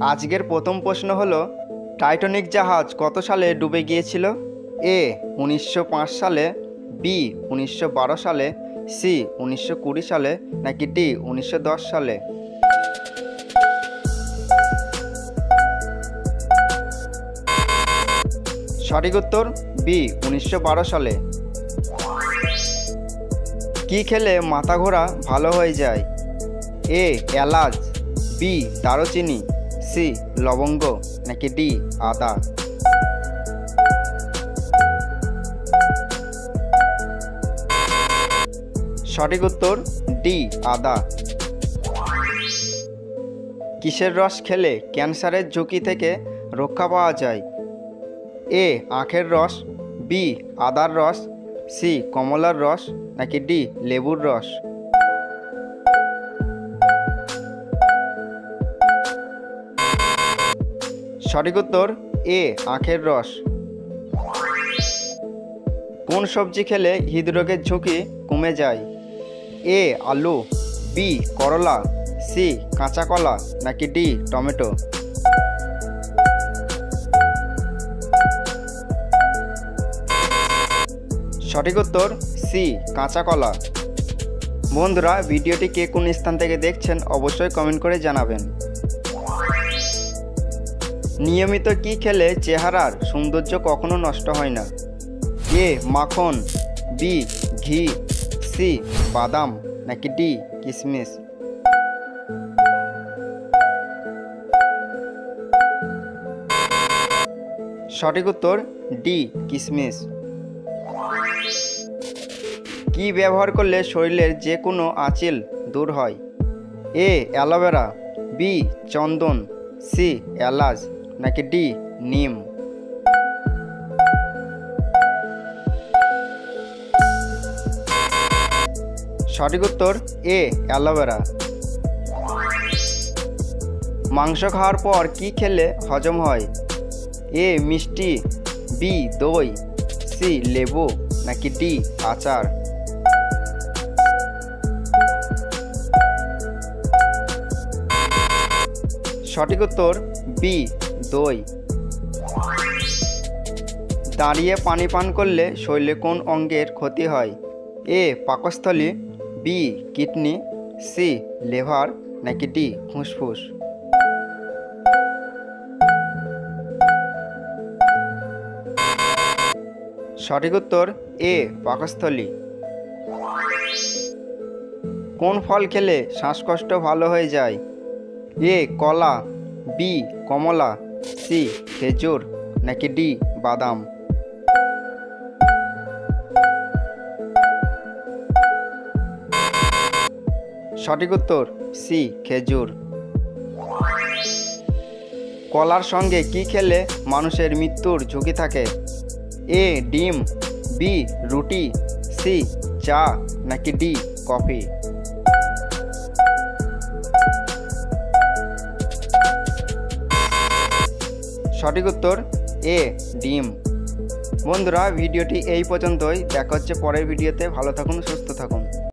আজকের প্রথম প্রশ্ন হলো, টাইটানিক জাহাজ কত সালে ডুবে গিয়েছিল? এ 1905 সালে, বি 1912 সালে, সি 1920 সালে, নাকি ডি 1910 সালে? সঠিক উত্তর বি 1912 সালে। কি খেলে মাথা ঘোরা ভালো হয়ে যায়? এ এলাচ, বি দারুচিনি, সি লবঙ্গ, নাকি ডি আদা? সঠিক উত্তর ডি আদা। কিসের রস খেলে ক্যান্সারের ঝুঁকি থেকে রক্ষা পাওয়া যায়? এ আখের রস, বি আদার রস, সি কমলার রস, নাকি ডি লেবুর রস? সঠিক উত্তর এ আখের রস। কোন সবজি খেলে হৃদরোগের ঝুঁকি কমে যায়? এ আলু, বি করলা, সি কাঁচা কলা, নাকি ডি টমেটো? সঠিক উত্তর সি কাঁচা কলা। বন্ধুরা, ভিডিওটি কে কোন স্থান থেকে দেখছেন অবশ্যই কমেন্ট করে জানাবেন। নিয়মিত কি খেলে চেহারার সৌন্দর্য কখনো নষ্ট হয় না? এ মাখন, বি ঘি, সি বাদাম, নাকি ডি কিশমিশ? সঠিক উত্তর ডি কিশমিশ। কি ব্যবহার করলে শরীরের যে কোনো আঁচিল দূর হয়? এ অ্যালোভেরা, বি চন্দন, সি এলাচ, নাকি ডি নিম? সঠিক উত্তর এ অ্যালোভেরা। মাংস খাওয়ার পর কি খেলে হজম হয়? এ মিষ্টি, বি দই, সি লেবু, নাকি ডি আচার? সঠিক উত্তর বি দই। দাঁড়িয়ে পানি পান করলে শরীরে কোন অঙ্গের ক্ষতি হয়? এ পাকস্থলী, বি কিডনি, সি লিভার, নাকি ডি ফুসফুস? সঠিক উত্তর এ পাকস্থলী। কোন ফল খেলে শ্বাসকষ্ট ভালো হয়ে যায়? এ কলা, বি কমলা, সি খেজুর, নাকি ডি বাদাম? সঠিক উত্তর সি খেজুর। কলার সঙ্গে কি খেলে মানুষের মৃত্যুর ঝুঁকি থাকে? এ ডিম, বি রুটি, সি চা, নাকি ডি কফি? সঠিক উত্তর এ ডিম। বন্ধুরা, ভিডিওটি এই পর্যন্তই। দেখা হচ্ছে পরের ভিডিওতে। ভালো থাকুন, সুস্থ থাকুন।